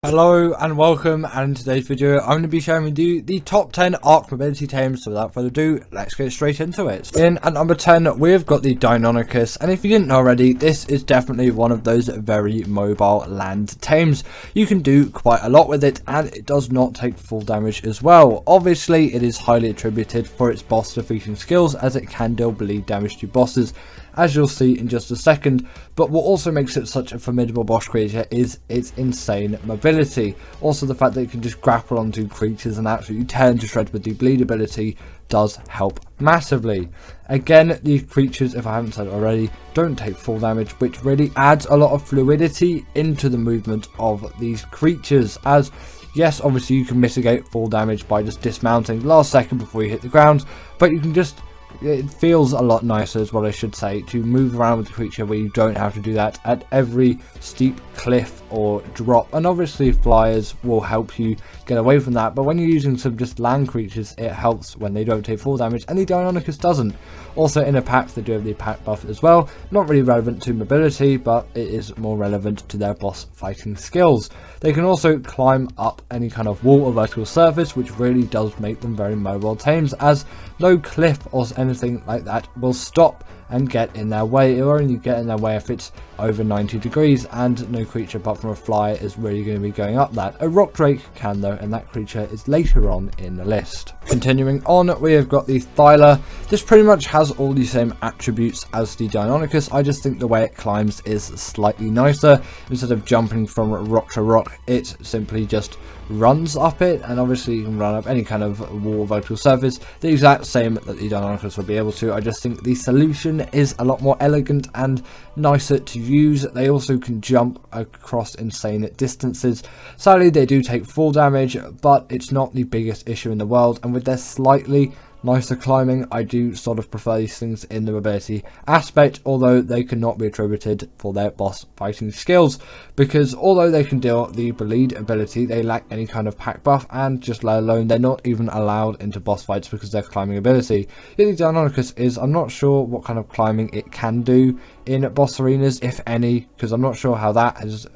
Hello and welcome, and in today's video I'm going to be sharing with you the top 10 Ark mobility tames. So without further ado, let's get straight into it. In at number 10 we've got the Deinonychus, and if you didn't know already, this is definitely one of those very mobile land tames. You can do quite a lot with it, and it does not take full damage as well. Obviously it is highly attributed for its boss defeating skills, as it can deal bleed damage to bosses, as you'll see in just a second. But what also makes it such a formidable boss creature is its insane mobility. Also the fact that it can just grapple onto creatures and absolutely tear into shreds with the bleed ability does help massively. Again, these creatures, if I haven't said it already, don't take full damage, which really adds a lot of fluidity into the movement of these creatures, as yes, obviously you can mitigate full damage by just dismounting last second before you hit the ground, but you can just, it feels a lot nicer, is what I should say, to move around with the creature where you don't have to do that at every steep cliff or drop. And obviously flyers will help you get away from that, but when you're using some just land creatures, it helps when they don't take full damage, and the Deinonychus doesn't. Also in a pack, they do have the pack buff as well, not really relevant to mobility, but it is more relevant to their boss fighting skills. They can also climb up any kind of wall or vertical surface, which really does make them very mobile tames, as no cliff or anything like that will stop and get in their way. It will only get in their way if it's over 90 degrees, and no creature apart from a flyer is really going to be going up that. A rock drake can though, and that creature is later on in the list. Continuing on, we have got the Thyla. This pretty much has all the same attributes as the Deinonychus. I just think the way it climbs is slightly nicer. Instead of jumping from rock to rock, it simply just runs up it, and obviously you can run up any kind of wall or vertical surface the exact same that the Deinonychus will be able to. I just think the solution is a lot more elegant and nicer to use. They also can jump across insane distances. Sadly they do take full damage, but it's not the biggest issue in the world, and with their slightly nicer climbing, I do sort of prefer these things in the mobility aspect, although they cannot be attributed for their boss fighting skills, because although they can deal the bleed ability, they lack any kind of pack buff, and just let alone they're not even allowed into boss fights because of their climbing ability. Yet the Deinonychus is, I'm not sure what kind of climbing it can do in boss arenas, if any, because I'm not sure how that has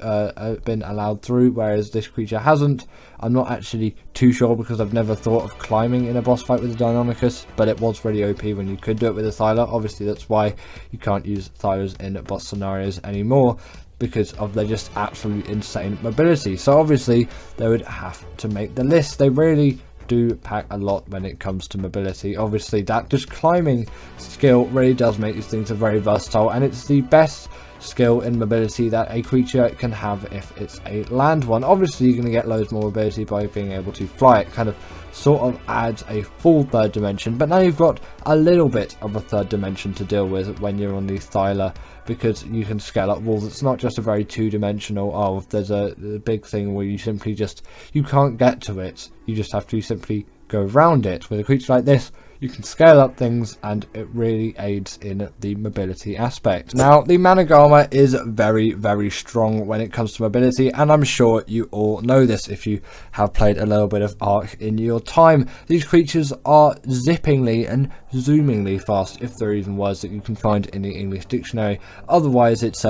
been allowed through, whereas this creature hasn't. I'm not actually too sure, because I've never thought of climbing in a boss fight with the Deinonychus, but it was really OP when you could do it with a Thyla. Obviously that's why you can't use Thylas in boss scenarios anymore, because of their just absolutely insane mobility. So obviously they would have to make the list. They really do pack a lot when it comes to mobility. Obviously that just climbing skill really does make these things very versatile, and it's the best skill in mobility that a creature can have if it's a land one. Obviously you're going to get loads more mobility by being able to fly. It kind of sort of adds a full third dimension, but now you've got a little bit of a third dimension to deal with when you're on the Thyla, because you can scale up walls. It's not just a very two-dimensional, oh, if there's a big thing where you simply just, you can't get to it, you just have to simply go around it. With a creature like this, you can scale up things, and it really aids in the mobility aspect. Now, the Managama is very, very strong when it comes to mobility, and I'm sure you all know this if you have played a little bit of Ark in your time. These creatures are zippingly and zoomingly fast, if there are even words that you can find in the English dictionary. Otherwise, it's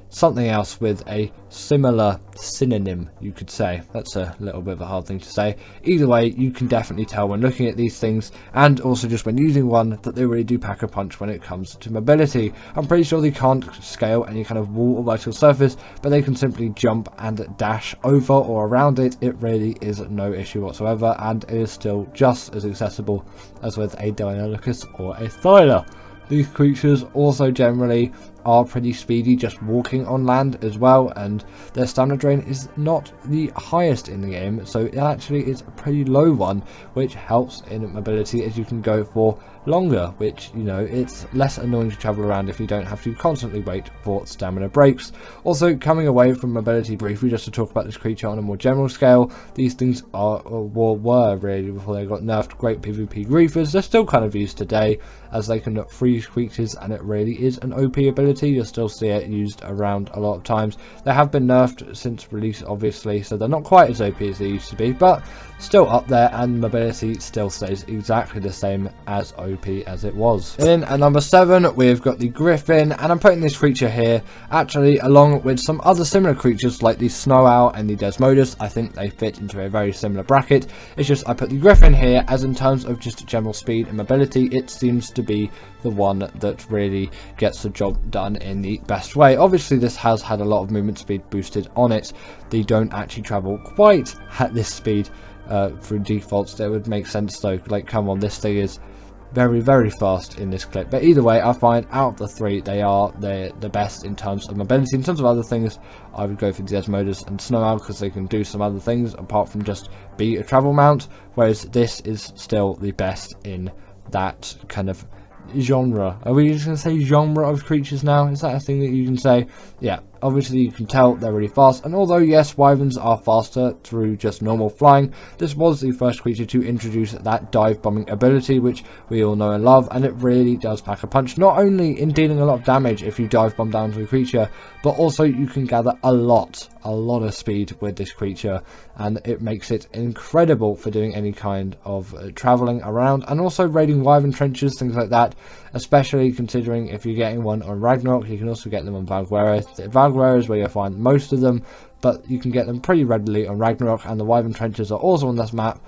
something else with a similar synonym, you could say. That's a little bit of a hard thing to say. Either way, you can definitely tell when looking at these things, and also just when using one, that they really do pack a punch when it comes to mobility. I'm pretty sure they can't scale any kind of wall or vertical surface, but they can simply jump and dash over or around it. It really is no issue whatsoever, and it is still just as accessible as with a Deinonychus or a Thyla. These creatures also generally are pretty speedy just walking on land as well, and their stamina drain is not the highest in the game, so it actually is a pretty low one, which helps in mobility, as you can go for longer, which, you know, it's less annoying to travel around if you don't have to constantly wait for stamina breaks. Also, coming away from mobility briefly, just to talk about this creature on a more general scale, these things are, or were really, before they got nerfed, great PvP griefers. They're still kind of used today, as they can freeze creatures, and it really is an OP ability ability. You'll still see it used around a lot of times. They have been nerfed since release, obviously, so they're not quite as OP as they used to be, but still up there, and mobility still stays exactly the same as OP as it was. In at number 7, we've got the Griffin, and I'm putting this creature here actually along with some other similar creatures like the Snow Owl and the Desmodus. I think they fit into a very similar bracket. It's just I put the Griffin here as in terms of just general speed and mobility, it seems to be the one that really gets the job done in the best way. Obviously this has had a lot of movement speed boosted on it. They don't actually travel quite at this speed through defaults. That would make sense though, like come on, this thing is very fast in this clip. But either way, I find out of the 3 they are the best in terms of mobility. In terms of other things, I would go for the Desmodus and Snow Owl because they can do some other things apart from just be a travel mount, whereas this is still the best in that kind of genre. Are we just going to say genre of creatures now? Is that a thing that you can say? Yeah, obviously you can tell they're really fast, and although yes, wyverns are faster through just normal flying, this was the first creature to introduce that dive bombing ability, which we all know and love, and it really does pack a punch, not only in dealing a lot of damage if you dive bomb down to a creature, but also you can gather a lot of speed with this creature, and it makes it incredible for doing any kind of traveling around, and also raiding wyvern trenches, things like that, especially considering if you're getting one on Ragnarok, you can also get them on Valguera. Valguera is where you'll find most of them, but you can get them pretty readily on Ragnarok, and the wyvern trenches are also on this map.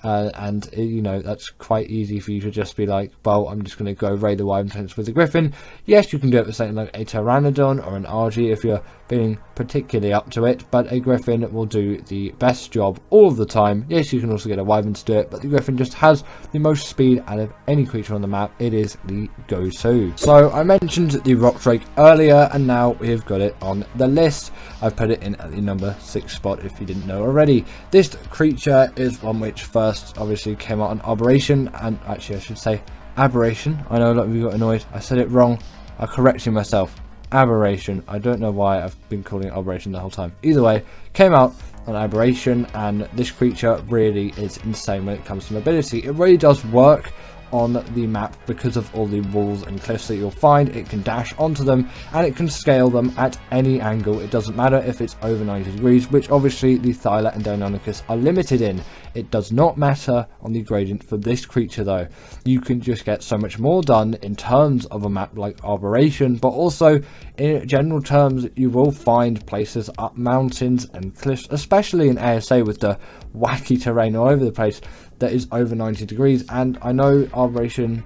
And you know, that's quite easy for you to just be like, well, I'm just going to go raid the wyvern trench with the Griffin. Yes, you can do it with something like a Pteranodon or an RG if you're being particularly up to it, but a Griffin will do the best job all of the time. Yes, you can also get a wyvern to do it, but the Griffin just has the most speed out of any creature on the map. It is the go-to. So I mentioned the Rock Drake earlier, and now we've got it on the list. I've put it in at the number 6 spot if you didn't know already. This creature is one which first obviously came out on Aberration, and actually I should say Aberration. I know a lot of you got annoyed. I said it wrong. I corrected myself. Aberration. I don't know why I've been calling it Aberration the whole time. Either way, came out on Aberration, and this creature really is insane when it comes to mobility. It really does work on the map because of all the walls and cliffs that you'll find. It can dash onto them, and it can scale them at any angle. It doesn't matter if it's over 90 degrees, which obviously the Thyla and Deinonychus are limited in. It does not matter on the gradient for this creature though. You can just get so much more done in terms of a map like Aberration, but also in general terms you will find places up mountains and cliffs, especially in ASA with the wacky terrain all over the place, that is over 90 degrees. And I know Aberration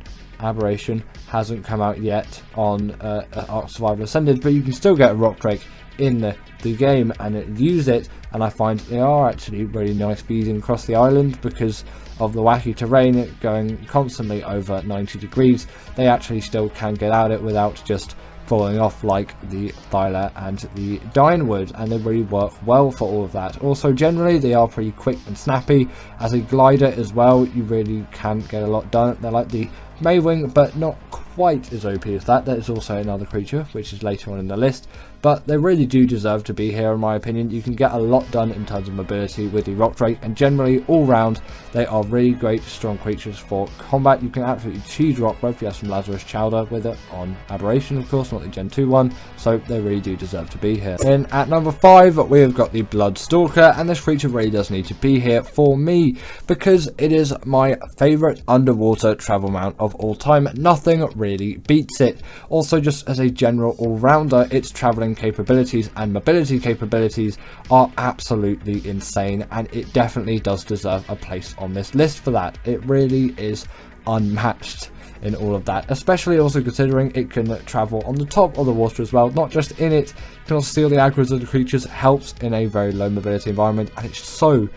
hasn't come out yet on Ark Survival Ascended, but you can still get a Rock Drake in the game and use it, and I find they are actually really nice speeding across the island because of the wacky terrain going constantly over 90 degrees. They actually still can get at it without just falling off like the Thyla and the Dynewood, and they really work well for all of that. Also generally they are pretty quick and snappy. As a glider as well, you really can get a lot done. They're like the Maywing, but not quite as OP as that. That is also another creature which is later on in the list, but they really do deserve to be here in my opinion. You can get a lot done in terms of mobility with the Rock Drake, and generally all round they are really great strong creatures for combat. You can absolutely cheese rock both. You have some Lazarus Chowder with it on Aberration, of course, not the Gen 2 one, so they really do deserve to be here. Then at number 5 we have got the Bloodstalker, and this creature really does need to be here for me because it is my favourite underwater travel mount of all time. Nothing really beats it. Also, just as a general all-rounder, its traveling capabilities and mobility capabilities are absolutely insane, and it definitely does deserve a place on this list for that. It really is unmatched in all of that, especially also considering it can travel on the top of the water as well, not just in it. It can also steal the aggro's of the creatures, helps in a very low mobility environment, and it's so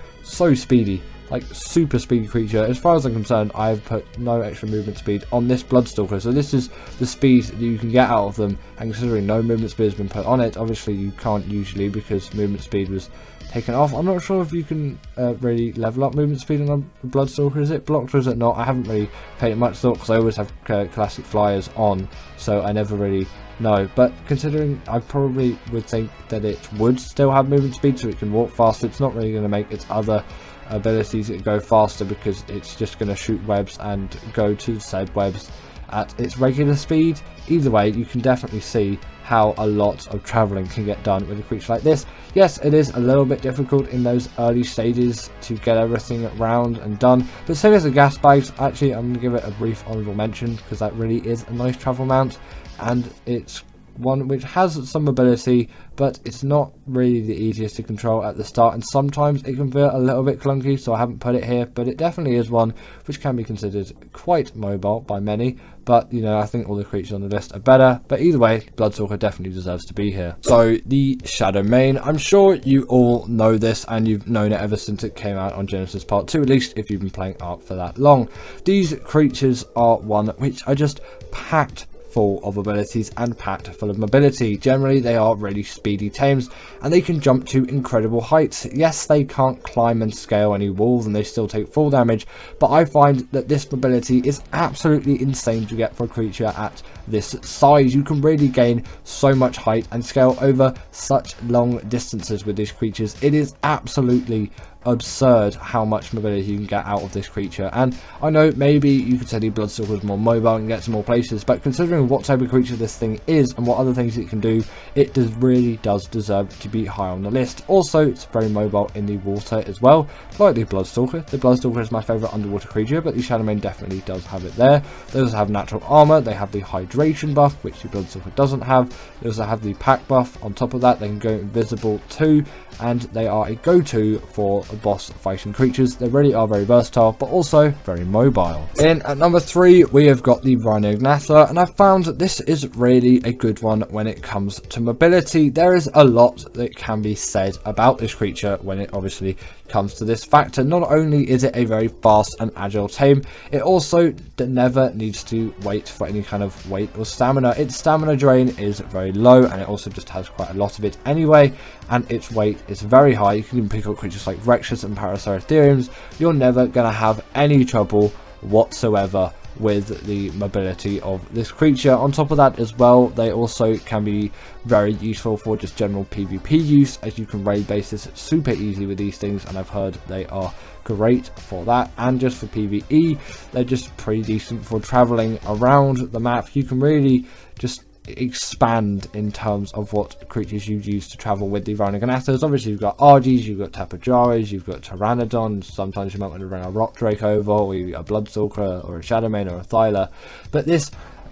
speedy. Like super speedy creature. As far as I'm concerned, I've put no extra movement speed on this Bloodstalker, so this is the speed that you can get out of them, and considering no movement speed has been put on it, obviously you can't usually because movement speed was taken off. I'm not sure if you can really level up movement speed on a Bloodstalker. Is it blocked or is it not? I haven't really paid it much thought because I always have classic flyers on, so I never really know. But considering I probably would think that it would still have movement speed so it can walk faster, it's not really going to make its other abilities go faster because it's just going to shoot webs and go to said webs at its regular speed. Either way, you can definitely see how a lot of traveling can get done with a creature like this. Yes, it is a little bit difficult in those early stages to get everything around and done, but same as the gas bags, actually I'm going to give it a brief honourable mention because that really is a nice travel mount, and it's one which has some mobility, but it's not really the easiest to control at the start, and sometimes it can feel a little bit clunky, so I haven't put it here, but it definitely is one which can be considered quite mobile by many. But you know, I think all the creatures on the list are better, but either way, Bloodstalker definitely deserves to be here. So the Shadow Mane, I'm sure you all know this, and you've known it ever since it came out on Genesis Part 2, at least if you've been playing Ark for that long. These creatures are one which are just packed full of abilities and packed full of mobility. Generally, they are really speedy tames, and they can jump to incredible heights. Yes, they can't climb and scale any walls, and they still take full damage, but I find that this mobility is absolutely insane to get for a creature at this size. You can really gain so much height and scale over such long distances with these creatures. It is absolutely absurd how much mobility you can get out of this creature, and I know maybe you could say the Bloodstalker is more mobile and get to more places, but considering what type of creature this thing is and what other things it can do, it really does deserve to be high on the list. Also, it's very mobile in the water as well, like the Bloodstalker. The Bloodstalker is my favourite underwater creature, but the Shadow Mane definitely does have it there. They also have natural armour, they have the hydration buff, which the Bloodstalker doesn't have. They also have the pack buff. On top of that, they can go invisible too, and they are a go-to for boss fighting creatures. They really are very versatile, but also very mobile. In at number 3, we have got the Rhinognatha, and I found that this is really a good one when it comes to mobility. There is a lot that can be said about this creature when it obviously comes to this factor. Not only is it a very fast and agile tame, it also never needs to wait for any kind of weight or stamina. Its stamina drain is very low, and it also just has quite a lot of it anyway, and its weight is very high. You can even pick up creatures like Rexus and Paraceratheriums. You're never going to have any trouble whatsoever with the mobility of this creature. On top of that as well, they also can be very useful for just general PvP use, as you can raid bases super easy with these things, and I've heard they are great for that. And just for PvE, they're just pretty decent for traveling around the map. You can really just expand in terms of what creatures you use to travel with the Rhinognathas. Obviously you've got Argies, you've got Tapajaras, you've got Pteranodons. Sometimes you might want to bring a Rock Drake over, or a Bloodstalker, or a Shadow Mane, or a Thyla. But this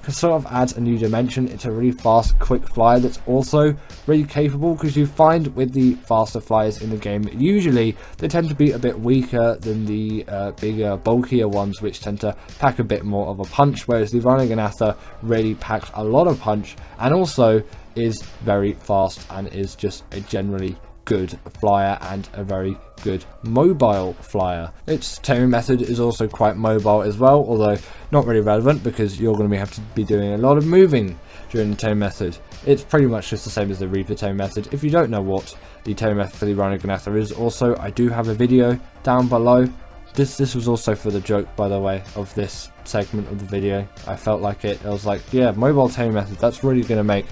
sort of adds a new dimension. It's a really fast, quick flyer that's also really capable, because you find with the faster flyers in the game, usually they tend to be a bit weaker than the bigger, bulkier ones, which tend to pack a bit more of a punch, whereas the Rhinognatha really packs a lot of punch, and also is very fast, and is just a generally good flyer and a very good mobile flyer. Its taming method is also quite mobile as well, although not really relevant because you're going to have to be doing a lot of moving during the taming method. It's pretty much just the same as the Reaper taming method. If you don't know what the taming method for the Rhinognatha is, also I do have a video down below. This was also for the joke, by the way, of this segment of the video. I felt like it. I was like, yeah, mobile taming method, that's really going to make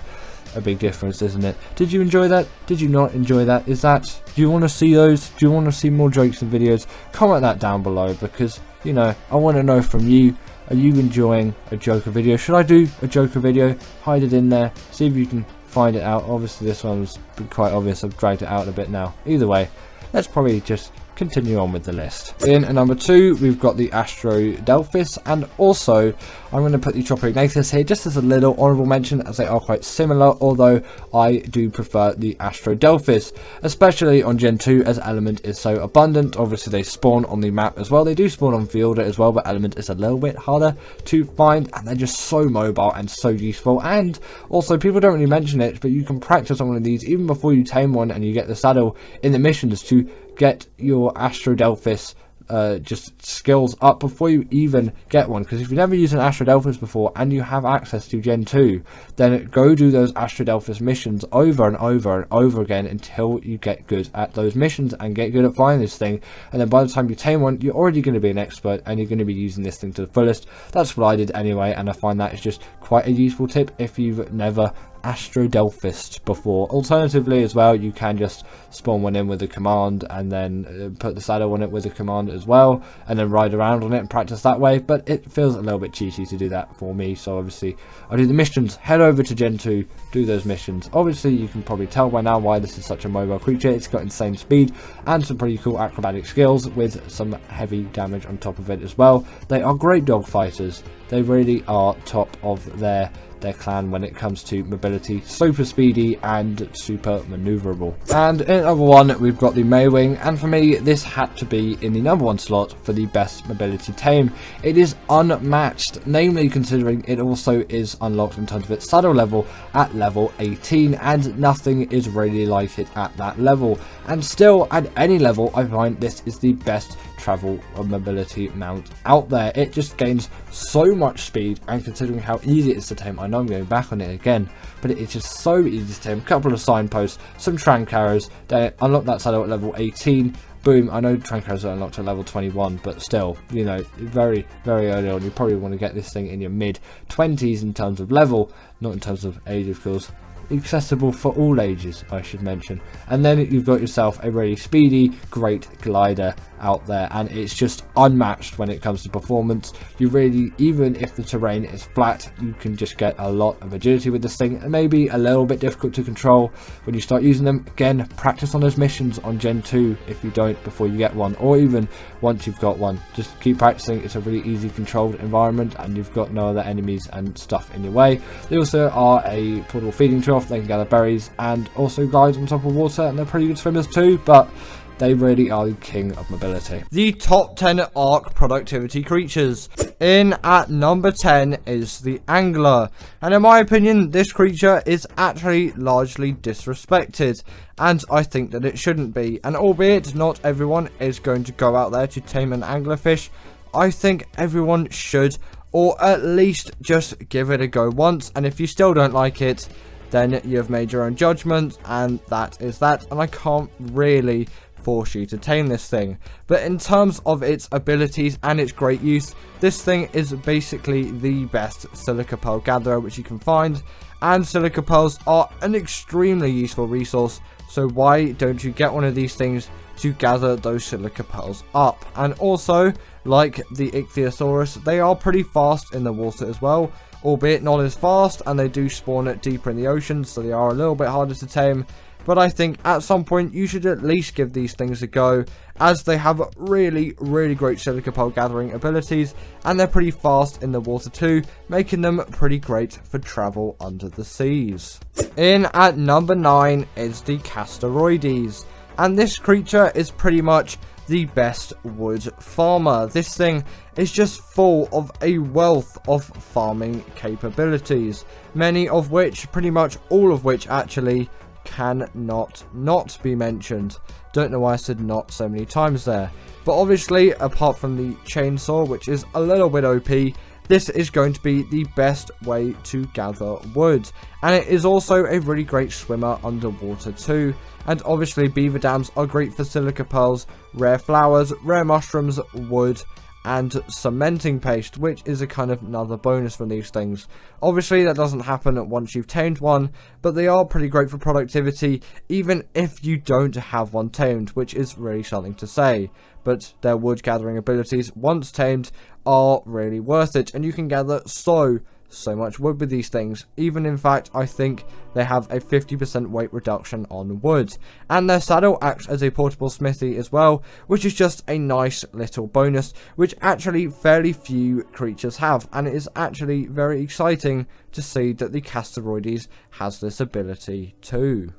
a big difference, isn't it? Did you enjoy that? Did you not enjoy that? Do you want to see those? Do you want to see more jokes and videos? Comment that down below, because, you know, I want to know from you. Are you enjoying a Joker video? Should I do a Joker video? Hide it in there, see if you can find it out. Obviously this one's quite obvious, I've dragged it out a bit now. Either way, let's probably just continue on with the list. In at number 2, we've got the Astrodelphis, and also I'm going to put the Chopper Ignatus here just as a little honourable mention, as they are quite similar, although I do prefer the Astrodelphis, especially on Gen 2, as Element is so abundant. Obviously they spawn on the map as well, they do spawn on Fielder as well, but Element is a little bit harder to find, and they're just so mobile and so useful. And also, people don't really mention it, but you can practice on one of these even before you tame one and you get the saddle in the missions to get your Astrodelphis just skills up before you even get one. Because if you've never used an Astrodelphis before and you have access to Gen 2, then go do those Astrodelphis missions over and over and over again until you get good at those missions and get good at flying this thing. And then by the time you tame one, you're already going to be an expert and you're going to be using this thing to the fullest. That's what I did anyway, and I find that is just quite a useful tip if you've never Astrodelphist before. Alternatively as well, you can just spawn one in with a command and then put the saddle on it with a command as well, and then ride around on it and practice that way, but it feels a little bit cheaty to do that for me, so obviously I do the missions. Head over to Gen 2, do those missions. Obviously you can probably tell by now why this is such a mobile creature. It's got insane speed and some pretty cool acrobatic skills with some heavy damage on top of it as well. They are great dog fighters. They really are top of their clan when it comes to mobility, super speedy and super maneuverable. And in number 1 we've got the Maywing, and for me this had to be in the number 1 slot for the best mobility tame. It is unmatched, namely considering it also is unlocked in terms of its saddle level at level 18, and nothing is really like it at that level. And still, at any level, I find this is the best travel or mobility mount out there. It just gains so much speed, and considering how easy it is to tame, I know I'm going back on it again, but it is just so easy to tame. A couple of signposts, some trank arrows, they unlock that saddle at level 18. Boom. I know trank arrows are unlocked at level 21, but still, you know, very early on, you probably want to get this thing in your mid 20s in terms of level, not in terms of age, of course. Accessible for all ages, I should mention. And then you've got yourself a really speedy, great glider out there, and it's just unmatched when it comes to performance. You really, even if the terrain is flat, you can just get a lot of agility with this thing, and maybe a little bit difficult to control when you start using them. Again, practice on those missions on Gen 2 if you don't before you get one, or even once you've got one. Just keep practicing. It's a really easy controlled environment, and you've got no other enemies and stuff in your way. They also are a portable feeding trough. They can gather berries and also glide on top of water, and they're pretty good swimmers too, but they really are the king of mobility. The top 10 Ark productivity creatures. In at number 10 is the Angler, and in my opinion this creature is actually largely disrespected, and I think that it shouldn't be. And albeit not everyone is going to go out there to tame an anglerfish, I think everyone should, or at least just give it a go once, and if you still don't like it, then you've made your own judgment, and that is that, and I can't really force you to tame this thing. But in terms of its abilities and its great use, this thing is basically the best silica pearl gatherer which you can find, and silica pearls are an extremely useful resource, so why don't you get one of these things to gather those silica pearls up? And also, like the ichthyosaurus, they are pretty fast in the water as well, albeit not as fast, and they do spawn deeper in the ocean, so they are a little bit harder to tame. But I think at some point you should at least give these things a go, as they have really great silica pearl gathering abilities, and they're pretty fast in the water too, making them pretty great for travel under the seas. In at number 9 is the Castaroides, and this creature is pretty much the best wood farmer. This thing is just full of a wealth of farming capabilities, many of which, pretty much all of which actually, cannot not be mentioned. Don't know why I said not so many times there, but obviously apart from the chainsaw, which is a little bit OP, this is going to be the best way to gather wood, and it is also a really great swimmer underwater too. And obviously beaver dams are great for silica pearls, rare flowers, rare mushrooms, wood, and cementing paste, which is a kind of another bonus from these things. Obviously that doesn't happen once you've tamed one, but they are pretty great for productivity even if you don't have one tamed, which is really something to say. But their wood gathering abilities, once tamed, are really worth it, and you can gather so much wood with these things. Even, in fact, I think they have a 50% weight reduction on wood, and their saddle acts as a portable smithy as well, which is just a nice little bonus which actually fairly few creatures have, and it is actually very exciting to see that the Castaroides has this ability too.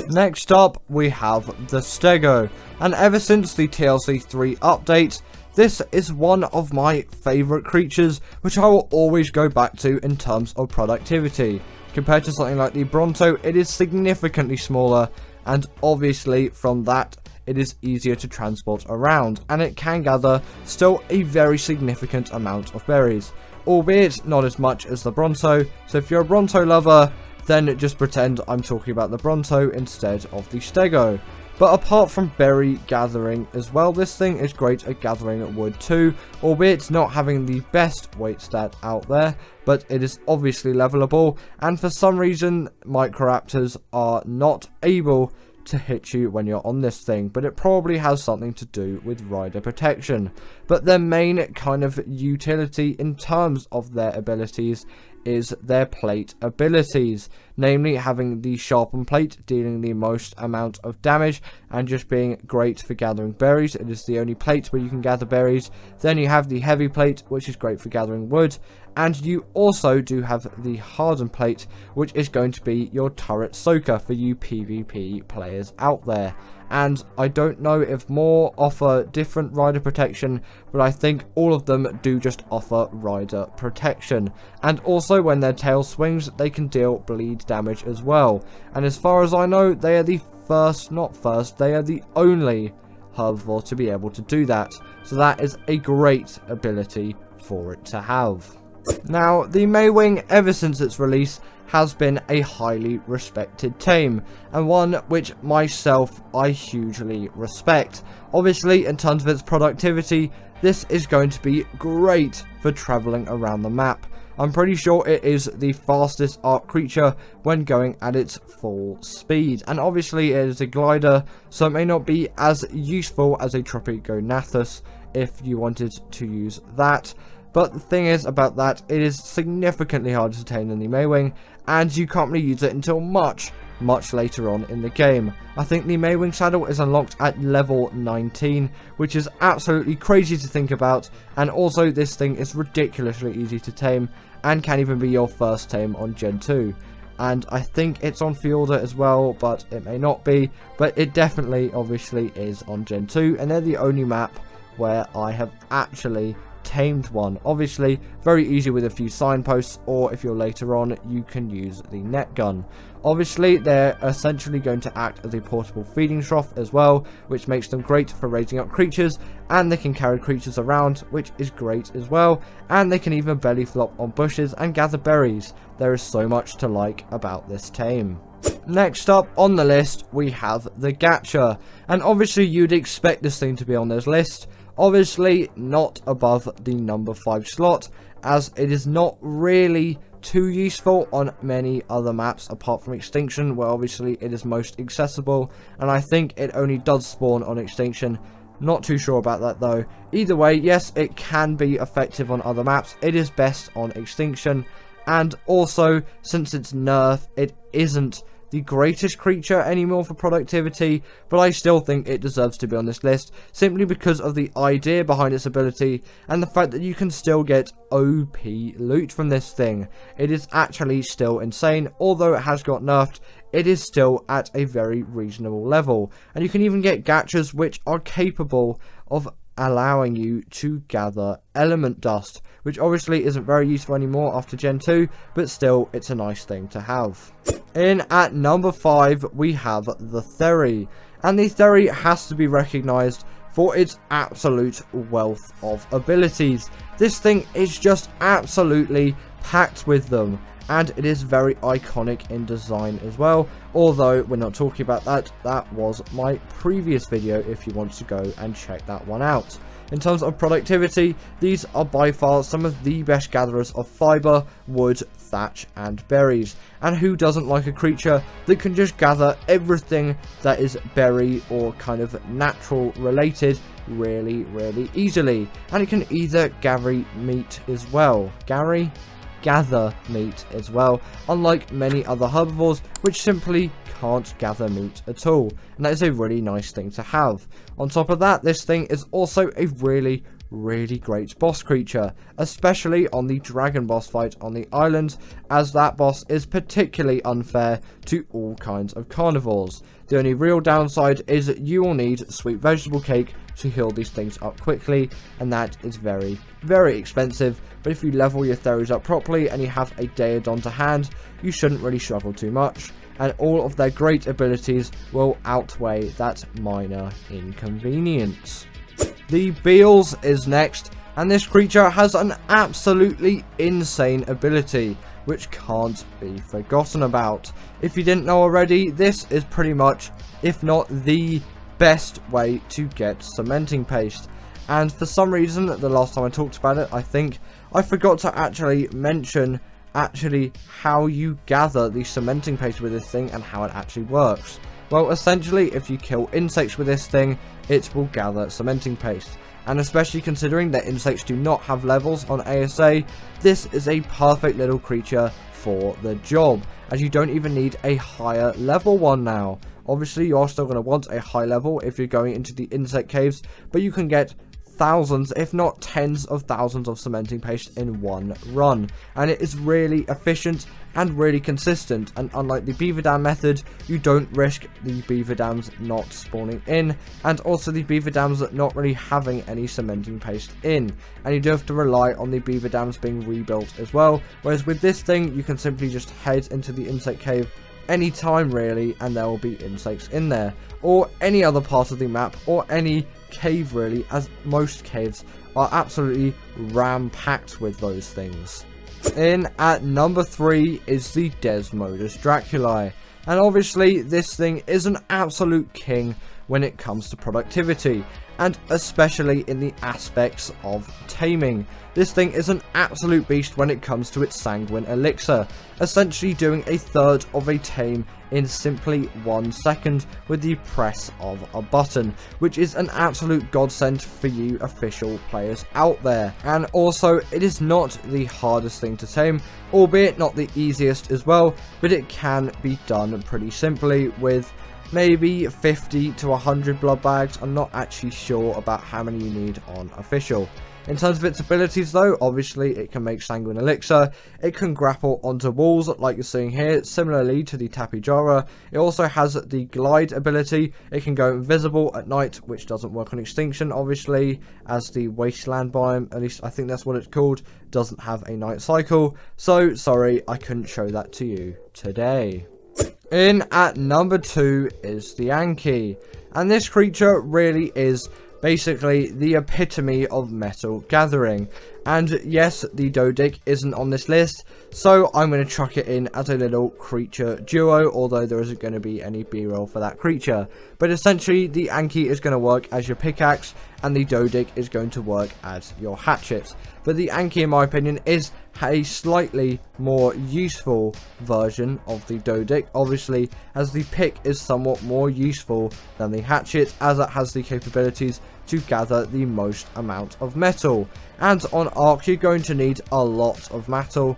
Next up we have the Stego, and ever since the TLC 3 update, this is one of my favourite creatures, which I will always go back to in terms of productivity. Compared to something like the Bronto, it is significantly smaller, and obviously from that, it is easier to transport around, and it can gather still a very significant amount of berries, albeit not as much as the Bronto. So if you're a Bronto lover, then just pretend I'm talking about the Bronto instead of the Stego. But apart from berry gathering as well, this thing is great at gathering wood too, albeit not having the best weight stat out there, but it is obviously levelable, and for some reason Microraptors are not able to hit you when you're on this thing, but it probably has something to do with rider protection. But their main kind of utility in terms of their abilities is their plate abilities, namely having the sharpened plate dealing the most amount of damage and just being great for gathering berries. It is the only plate where you can gather berries. Then you have the heavy plate, which is great for gathering wood, and you also do have the hardened plate, which is going to be your turret soaker for you PvP players out there. And I don't know if more offer different rider protection, but I think all of them do just offer rider protection. And also when their tail swings, they can deal bleed damage as well. And as far as I know, they are the they are the only herbivore to be able to do that. So that is a great ability for it to have. Now, the Maywing, ever since its release, has been a highly respected tame, and one which myself I hugely respect. Obviously, in terms of its productivity, this is going to be great for travelling around the map. I'm pretty sure it is the fastest Ark creature when going at its full speed, and obviously it is a glider, so it may not be as useful as a Tropiconathus if you wanted to use that. But the thing is about that, it is significantly harder to tame than the Maywing, and you can't really use it until much later on in the game. I think the Maywing saddle is unlocked at level 19, which is absolutely crazy to think about, and also this thing is ridiculously easy to tame, and can even be your first tame on Gen 2. And I think it's on Fielder as well, but it may not be, but it definitely obviously is on Gen 2, and they're the only map where I have actually tamed one. Obviously very easy with a few signposts, or if you're later on you can use the net gun. Obviously they're essentially going to act as a portable feeding trough as well, which makes them great for raising up creatures, and they can carry creatures around, which is great as well, and they can even belly flop on bushes and gather berries. There is so much to like about this tame. Next up on the list we have the Gacha, and obviously you'd expect this thing to be on this list. Obviously not above the number 5 slot, as it is not really too useful on many other maps apart from Extinction, where obviously it is most accessible, and I think it only does spawn on Extinction. Not too sure about that though. Either way, yes, it can be effective on other maps. It is best on Extinction, and also since it's nerf, it isn't the greatest creature anymore for productivity, but I still think it deserves to be on this list, simply because of the idea behind its ability, and the fact that you can still get OP loot from this thing. It is actually still insane. Although it has got nerfed, it is still at a very reasonable level, and you can even get gachas which are capable of allowing you to gather element dust, which obviously isn't very useful anymore after Gen 2, but still it's a nice thing to have. In at number 5 we have the Theri, and the Theri has to be recognised for its absolute wealth of abilities. This thing is just absolutely packed with them, and it is very iconic in design as well. Although we're not talking about that, that was my previous video if you want to go and check that one out. In terms of productivity, these are by far some of the best gatherers of fibre, wood, thatch and berries. And who doesn't like a creature that can just gather everything that is berry or kind of natural related really easily. And it can either gather meat as well. Gather meat as well, unlike many other herbivores which simply can't gather meat at all, and that is a really nice thing to have. On top of that, this thing is also a really great boss creature, especially on the dragon boss fight on the island, as that boss is particularly unfair to all kinds of carnivores. The only real downside is that you will need sweet vegetable cake to heal these things up quickly, and that is very expensive. But if you level your Theris up properly and you have a Daedon to hand, you shouldn't really struggle too much, and all of their great abilities will outweigh that minor inconvenience. The Beals is next, and this creature has an absolutely insane ability. which can't be forgotten about. If you didn't know already, this is pretty much, if not the best way to get cementing paste. And for some reason, the last time I talked about it, I think I forgot to actually mention how you gather the cementing paste with this thing and how it actually works. Well, essentially, if you kill insects with this thing, it will gather cementing paste. And especially considering that insects do not have levels on ASA, this is a perfect little creature for the job, as you don't even need a higher level one now. Obviously, you are still going to want a high level if you're going into the insect caves, but you can get thousands, if not tens of thousands of cementing paste in one run, and it is really efficient and really consistent. And unlike the beaver dam method, you don't risk the beaver dams not spawning in, and also the beaver dams not really having any cementing paste in, and you do have to rely on the beaver dams being rebuilt as well. Whereas with this thing, you can simply just head into the insect cave anytime really, and there will be insects in there, or any other part of the map, or any cave really, as most caves are absolutely ram-packed with those things. In at number 3 is the Desmodus Draculae, and obviously this thing is an absolute king when it comes to productivity, and especially in the aspects of taming. This thing is an absolute beast when it comes to its sanguine elixir, essentially doing a third of a tame in simply 1 second with the press of a button, which is an absolute godsend for you official players out there. And also, it is not the hardest thing to tame, albeit not the easiest as well, but it can be done pretty simply with maybe 50 to 100 blood bags. I'm not actually sure about how many you need on official. In terms of its abilities though, obviously it can make sanguine elixir, it can grapple onto walls like you're seeing here, similarly to the Tapijara. It also has the glide ability, it can go invisible at night, which doesn't work on extinction obviously, as the wasteland biome, at least I think that's what it's called, doesn't have a night cycle, so sorry I couldn't show that to you today. In at number 2 is the Anki, and this creature really is basically the epitome of metal gathering. And yes, the Dodic isn't on this list, so I'm going to chuck it in as a little creature duo, although there isn't going to be any b-roll for that creature. But essentially, the Anki is going to work as your pickaxe, and the Dodic is going to work as your hatchet. But the Anki, in my opinion, is a slightly more useful version of the Dodic, obviously, as the pick is somewhat more useful than the hatchet, as it has the capabilities to gather the most amount of metal. And on Ark, you're going to need a lot of metal,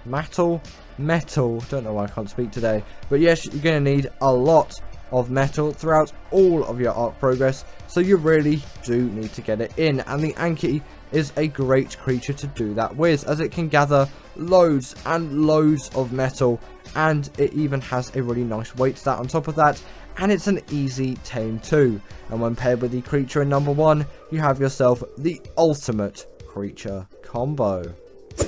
don't know why I can't speak today, but yes, you're going to need a lot of metal throughout all of your Ark progress, so you really do need to get it in, and the Anki is a great creature to do that with, as it can gather loads and loads of metal, and it even has a really nice weight stat on top of that, and it's an easy tame too. And when paired with the creature in number 1, you have yourself the ultimate creature combo.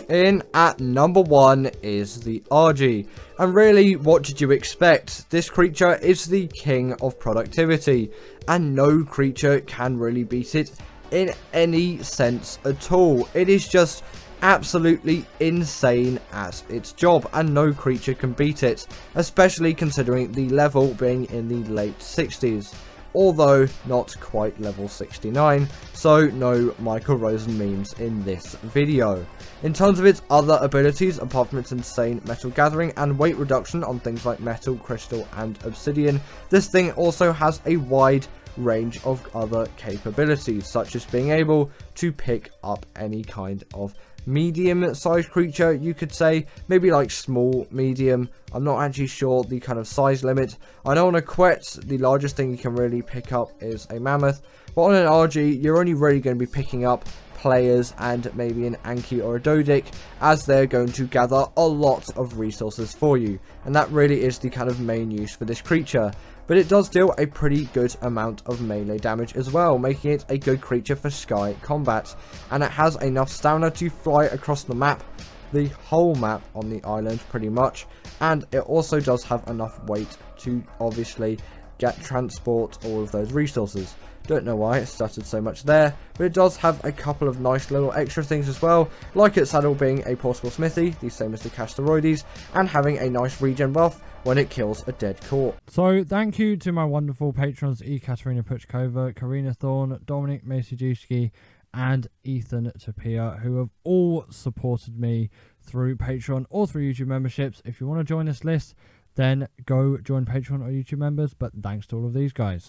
In at number 1 is the RG, and really, what did you expect? This creature is the king of productivity, and no creature can really beat it in any sense at all. It is just absolutely insane at its job, and no creature can beat it, especially considering the level being in the late 60s. Although not quite level 69, so no Michael Rosen memes in this video. In terms of its other abilities, apart from its insane metal gathering and weight reduction on things like metal, crystal and obsidian, this thing also has a wide range of other capabilities, such as being able to pick up any kind of medium-sized creature, you could say, maybe like small, medium. I'm not actually sure the kind of size limit. I know on a Quetz, the largest thing you can really pick up is a mammoth, but on an RG, you're only really going to be picking up players and maybe an Anki or a Dodic, as they're going to gather a lot of resources for you, and that really is the kind of main use for this creature. But it does deal a pretty good amount of melee damage as well, making it a good creature for sky combat, and it has enough stamina to fly across the map, the whole map on the island pretty much, and it also does have enough weight to obviously get transport all of those resources. Don't know why it stuttered so much there, but it does have a couple of nice little extra things as well, like its saddle being a portable smithy, the same as the Casteroides, and having a nice regen buff when it kills a dead core. So thank you to my wonderful patrons Ekaterina Puchkova, Karina Thorne, Dominic Masajewski, and Ethan Tapia, who have all supported me through Patreon or through YouTube memberships. If you want to join this list, then go join Patreon or YouTube members, but thanks to all of these guys.